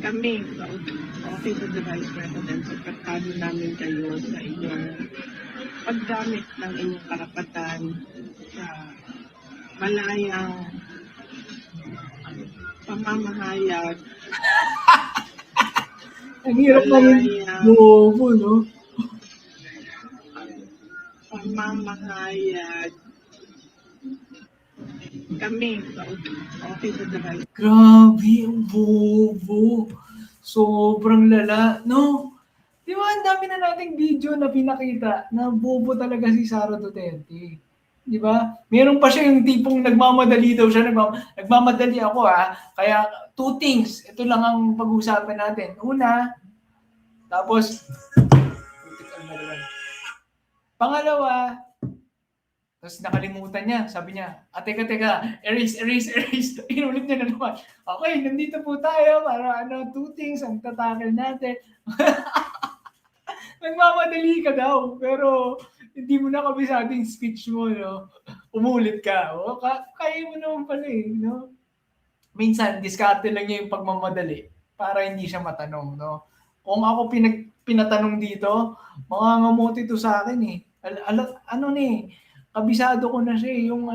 Kami, sa Office of the Vice President, suportado namin kayo sa inyong paggamit ng inyong karapatan sa malayang pamamahayag. Ang hirap naman bobo, no? Pamamahayag. Kami, sa Office of the Vice. Grabe, ang bobo. Sobrang lala, no? Di ba, ang dami na nating video na pinakita na bobo talaga si Sara Duterte. Di ba? Meron pa siya yung tipong nagmamadali daw siya. Nagmamadali ako Kaya two things. Ito lang ang pag-uusapan natin. Una, tapos, pangalawa, tapos nakalimutan niya. Sabi niya, teka, erase. Inulit niya na naman. Okay, nandito po tayo para two things ang tatakil natin. Nagmamadali ka daw, pero hindi mo na kabisado yung speech mo, no? Umulit ka. Kaya mo naman pala no? Minsan, diskarte lang niya yung pagmamadali para hindi siya matanong, no? Kung ako pinatanong dito, mangangamote ito sa akin kabisado ko na siya yung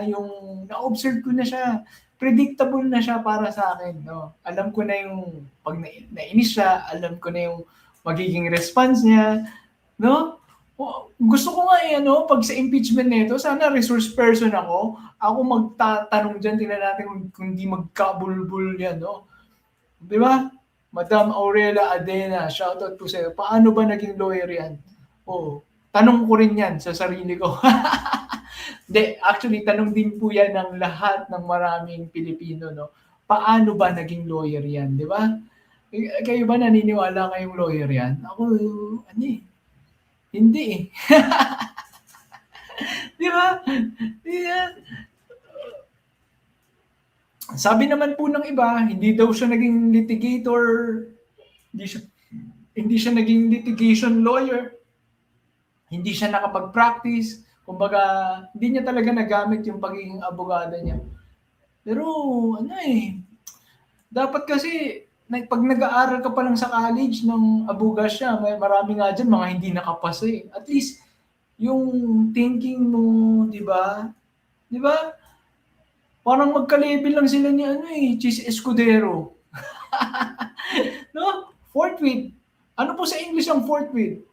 yung na-observe ko na siya. Predictable na siya para sa akin, no? Alam ko na yung pag nainis siya, alam ko na yung magiging response niya, no? Gusto ko nga pag sa impeachment nito, sana resource person ako magtatanong diyan, tingnan natin kung hindi magkabulbul yan, no? 'Di ba? Madam Aurela Adena, shoutout po sa iyo. Paano ba naging lawyer yan? Tanong ko rin yan sa sarili ko. Hindi, actually, tanong din po yan ng lahat ng maraming Pilipino, no? Paano ba naging lawyer yan, di ba? Kayo ba naniniwala kayong lawyer yan? Ako, hindi eh. Di ba? Sabi naman po ng iba, hindi daw siya naging litigator, hindi siya naging litigation lawyer, hindi siya nakapag-practice, kumbaga, hindi niya talaga nagamit yung pagiging abogado niya. Pero, dapat kasi, pag nag-aaral ka pa lang sa college ng abogasya, marami nga dyan, mga hindi nakapasa eh. At least, yung thinking mo, di ba? Di ba? Parang magka-level lang sila ni Chis Escudero. No? Forthwith. Ano po sa English ang forthwith?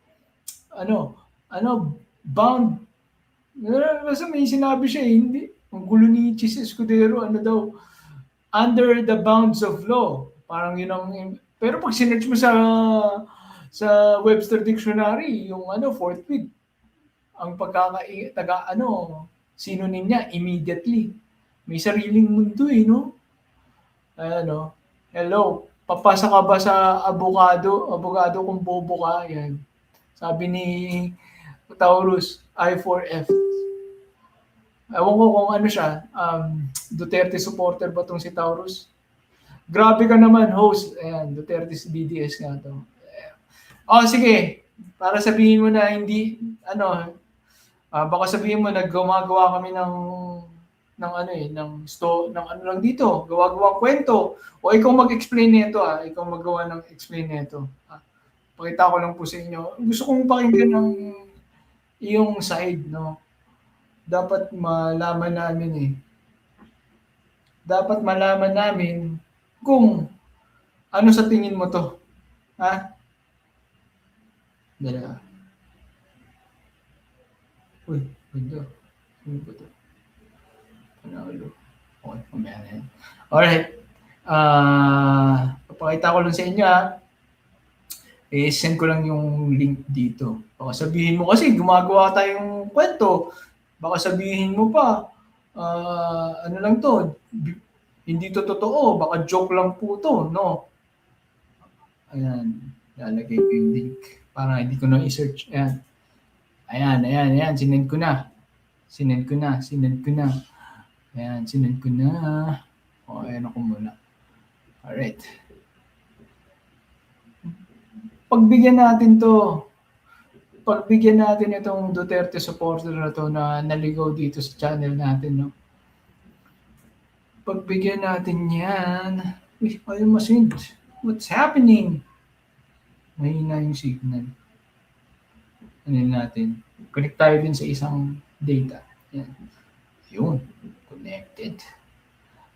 Bound. Kasi may sinabi siya hindi. Ang gulo ni Chis Escudero, under the bounds of law. Parang yun ang, pero pag sinerch mo sa Webster Dictionary, yung forthwith, ang synonym niya, immediately. May sariling mundo no? Hello, papasa ka ba sa abogado kung bobo ka? Yan. Sabi ni Taurus, I4F. Ewan ko kung siya, Duterte supporter ba tong si Taurus? Grabe ka naman, host. Ayan, Duterte's BDS nga to. Sige. Para sabihin mo na hindi, baka sabihin mo na gumagawa kami ng lang dito, gawa-gawang kwento. O ikaw mag-explain nito ikaw maggawa ng explain nito. Pakita ko lang po sa inyo. Gusto kong pakinggan ng iyong side, no? Dapat malaman namin Dapat malaman namin kung ano sa tingin mo to. Dala. Uy, wala. Ano ba to? Panalo. Okay, mamaya na yan. Alright. Papakita ko lang sa inyo send ko lang yung link dito. Baka sabihin mo kasi gumagawa tayong kwento. Baka sabihin mo pa, lang to, hindi to totoo, baka joke lang po to, no? Ayan, lalagay ko yung link para hindi ko na i-search. Ayan, sinend ko na. Ayan, sinend ko na. Ayan ako muna. Alright. Pagbigyan natin itong Duterte supporter na to na naligaw dito sa channel natin, no? Pagbigyan natin yan. Ayaw masend. What's happening? Mahina yung signal. Ano natin? Connect tayo din sa isang data. Yan. Yun. Connected.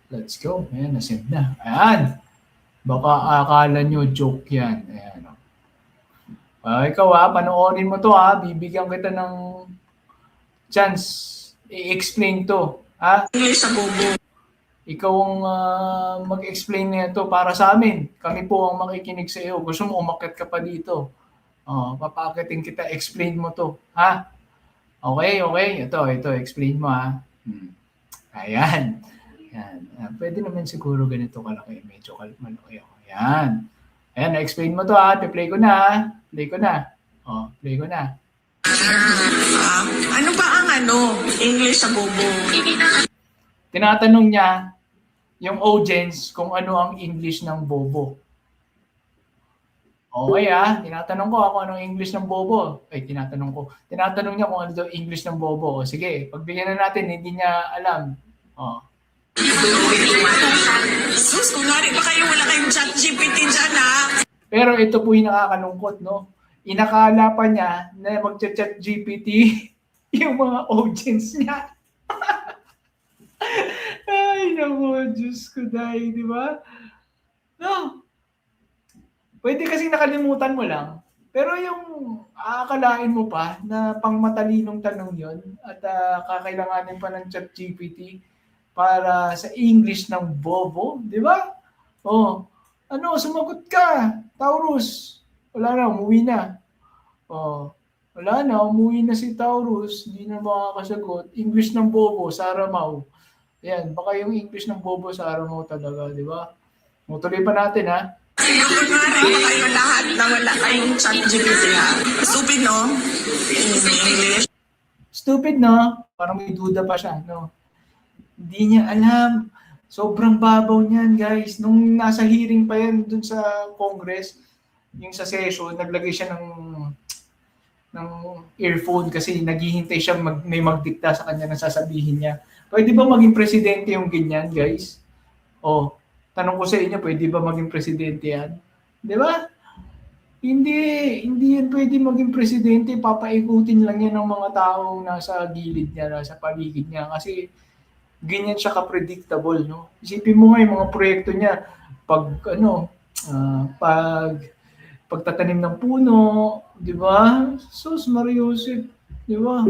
Let's go. Ayan, nasend na. Ayan. Baka akala nyo joke yan. Ayan. Ikaw panoorin mo to bibigyan kita ng chance i-explain to. English sa bobo. Ikaw ang mag-explain nito para sa amin. Kami po ang makikinig sa iyo. Gusto mo umakyat ka pa dito. Papakitin kita, explain mo to. Okay. Ito, explain mo Ayan. Yan. Pwede naman siguro ganito kalaki. Medyo malaki. Ayan. Ayan, na-explain mo to Play ko na Play ko na. Play ko na. Ano ba ang English sa bobo? Tinatanong niya yung audience kung ano ang English ng bobo. Okay tinatanong ko kung ano ang English ng bobo. Tinatanong niya kung ano daw English ng bobo. Sige, pagbigyan na natin, hindi niya alam. Sus, kunwari ba kayo wala kayong chat GPT dyan Pero ito po yung nakakalungkot, no? Inakala pa niya na mag-chat GPT yung mga audience niya. Ay, naku, Diyos ko dahil, di ba? No. Pwede kasi nakalimutan mo lang. Pero yung aakalain mo pa na pang matalinong tanong yon at kakailanganin pa ng chat GPT para sa English ng bobo, di ba? Sumagot ka, Taurus. Wala na, umuwi na. Wala na, umuwi na si Taurus. Hindi na makakasagot. English ng bobo, Saramaw. Yan, baka yung English ng bobo Saramaw talaga, di ba? Tuloy pa natin, Kunwari ba kayo lahat na wala kayong chat GPT Stupid, no? English. Stupid, no? Parang may duda pa siya, no? Hindi niya alam. Sobrang babaw niyan, guys. Nung nasa hearing pa yan dun sa Congress, yung sa session, naglagay siya ng earphone kasi naghihintay siya may magdikta sa kanya na sasabihin niya. Pwede ba maging presidente yung ganyan, guys? Tanong ko sa inyo, pwede ba maging presidente yan? Di ba? Hindi yan pwede maging presidente. Papaikutin lang yan ng mga taong nasa gilid niya, nasa paligid niya. Kasi ganyan siya ka-predictable, no? Isipin mo nga yung mga proyekto niya. Pagtatanim ng puno, di ba? Sus, Mariusip, di ba?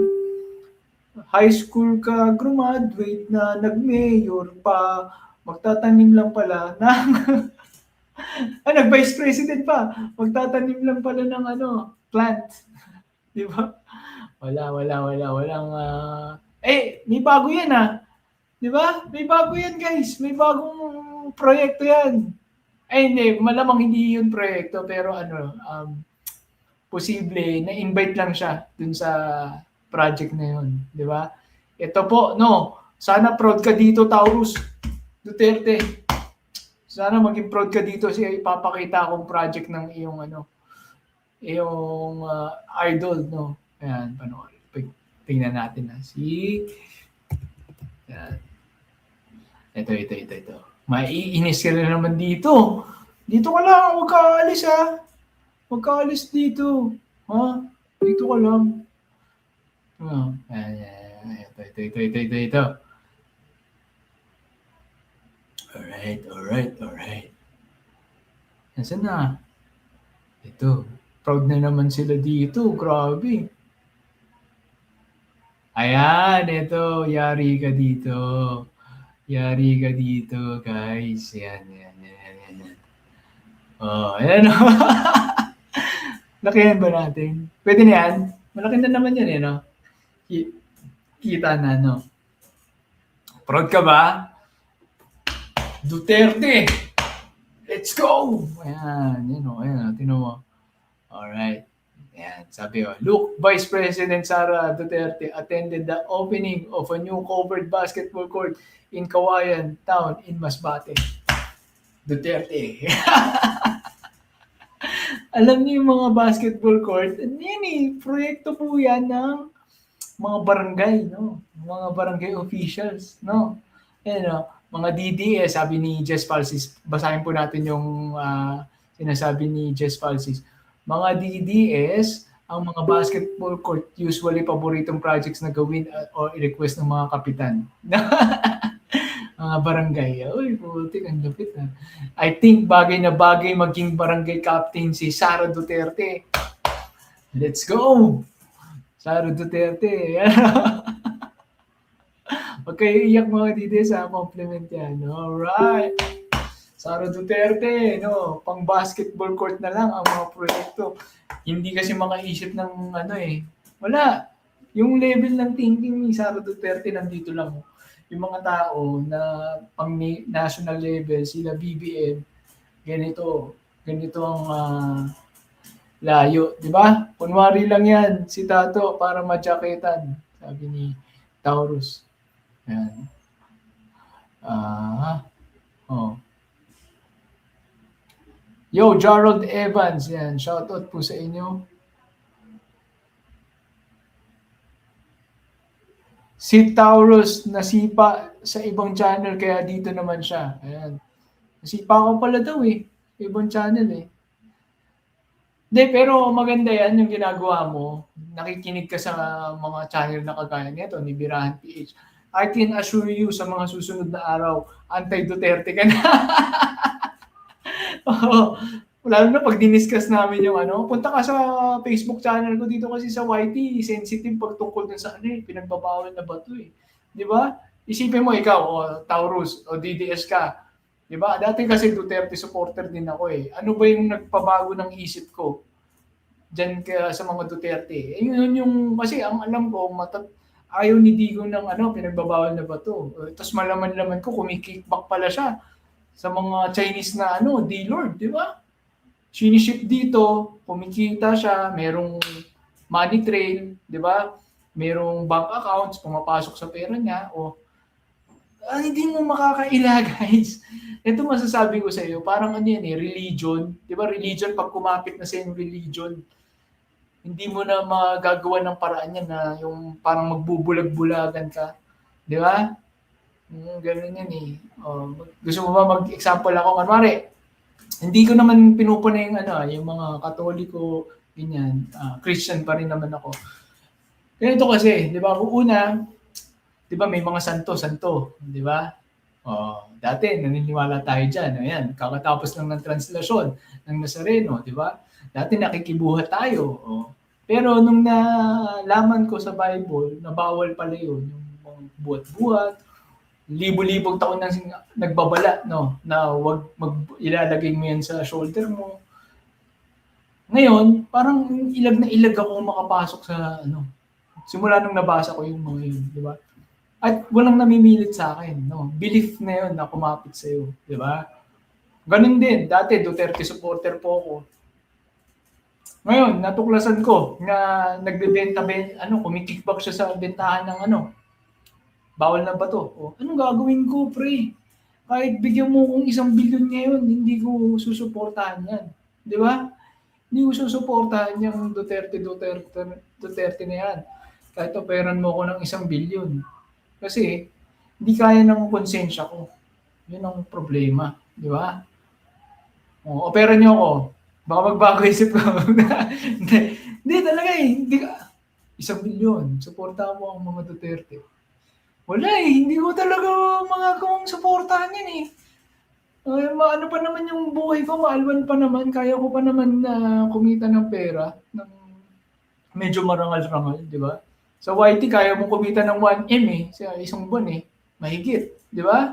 High school ka, graduate na, nag-mayor pa, magtatanim lang pala ng nag-vice president pa, magtatanim lang pala ng plant. Di ba? Walang may bago yan Di ba? May bago yan, guys. May bagong proyekto yan. Hindi, malamang hindi yun proyekto, pero posible na-invite lang siya dun sa project na yun. Di ba? Ito po, sana proud ka dito, Taurus Duterte. Sana maging proud ka dito kasi ipapakita akong project ng iyong iyong idol, no? Ayan, panoorin. Tingnan natin Yan. Ito. Maiinis ka na naman dito. Dito ka lang, huwag ka aalis Huwag ka aalis dito. Dito ka lang. Ito. Alright. Nasaan na? Ito. Proud na naman sila dito. Grabe. Ayan, ito. Yari ka dito, guys. Yan. Ayan. Lakihan ba natin? Pwede na yan? Malaki na naman yan, no? Kita na, no? Proud ka ba? Duterte! Let's go! Ayan, tinan mo. Alright. Ayan, sabi look, Vice President Sara Duterte attended the opening of a new covered basketball court in Kawayan Town in Masbate. Duterte. Alam niyo yung mga basketball court, proyekto po yan ng mga barangay, no? Mga barangay officials, no? Mga DDS, sabi ni Jess Falsis, basahin po natin yung sinasabi ni Jess Falsis, mga DDS, ang mga basketball court usually paboritong projects na gawin o i-request ng mga kapitan. Mga barangay. Uy, putik, ang lupit ha. I think bagay na bagay maging barangay captain si Sara Duterte. Let's go! Sara Duterte. Huwag kayo iyak mga didi sa compliment yan. Alright. Sara Duterte, no, pang basketball court na lang ang mga proyekto. Hindi kasi makaisip ng ano eh. Wala. Yung level ng thinking ni Sara Duterte nandito lang. Yung mga tao na pang national level, sila BBM, ganito ang layo, di ba? Kunwari lang yan, si Tato para majaketan, sabi ni Taurus. Yan. Oh. Yo, Gerald Evans, yan. Shoutout po sa inyo. Si Taurus nasipa sa ibang channel kaya dito naman siya. Ayan. Nasipa ko pala daw eh. Ibang channel eh. Hindi, pero maganda yan yung ginagawa mo. Nakikinig ka sa mga channel na kagaya nito, ni Birahan PH. I can assure you sa mga susunod na araw, anti-Duterte ka na. Lalo na pag diniscuss namin yung ano, punta ka sa Facebook channel ko dito kasi sa YT, sensitive pag tungkol dun sa ano eh, pinagbabawal na bato eh. Di ba? Isipin mo ikaw, Taurus, o DDS ka. Di ba? Dati kasi Duterte supporter din ako eh. Ano ba yung nagpabago ng isip ko diyan sa mga Duterte? Eh, yun yung, kasi ang alam ko, ayaw ni Digong ng ano, pinagbabawal na bato. Tapos malaman-laman ko, kumikickback pala siya sa mga Chinese na ano, D-Lord, di ba? Siniship dito, kumikita siya, merong money trail, di ba? Merong bank accounts, pumapasok sa pera niya, hindi mo makakaila, guys. Ito masasabi ko sa iyo, parang ano yan eh, religion. Di ba religion, pag kumapit na sa yung religion, hindi mo na magagawa ng paraan yan na yung parang magbubulag-bulagan ka. Di ba? Ganun yan eh. Gusto mo ba mag-example ako? Kunwari, hindi ko naman pinupuna yung mga Katoliko, ganyan. Christian pa rin naman ako. Ganito kasi, di ba? Una, di ba may mga santo, di ba? Dati naniniwala tayo diyan. Ayan, kakatapos lang ng translasyon ng Nazareno, di ba? Dati nakikibuhat tayo. Pero nung nalaman ko sa Bible, na bawal pala yun, yung buhat-buhat, libo-libong taon nang nagbabala, no, na wag ilalagay mo yan sa shoulder mo. Ngayon, parang ilag na ilag ako makapasok sa ano. Simula nung nabasa ko yung mga yun, di ba? At walang namimilit sa akin, no. Belief na yun na kumapit sa iyo, di ba? Ganun din, dati Duterte supporter po ako. Ngayon, natuklasan ko na nagbebenta kumikickback siya sa bentahan ng ano, bawal na ba to? Anong gagawin ko, pre? Kahit bigyan mo kong 1 bilyon ngayon, hindi ko susuportahan yan. Di ba? Hindi ko susuportahan yung Duterte na yan. Kahit operan mo ko ng 1 bilyon. Kasi, hindi kaya ng konsensya ko. Yun ang problema. Di ba? Opera niyo ako. Baka magbago isip ko. Hindi talaga eh. 1 bilyon. Suportahan mo ang mga Duterte. Wala eh, hindi ko talaga magagawang suportahan yan eh. Ano pa naman yung buhay ko, maalwan pa naman, kaya ko pa naman na kumita ng pera, ng medyo marangal-rangal, di ba? Sa YT, kaya mo kumita ng 1M eh, sa isang buwan eh, mahigit, di ba?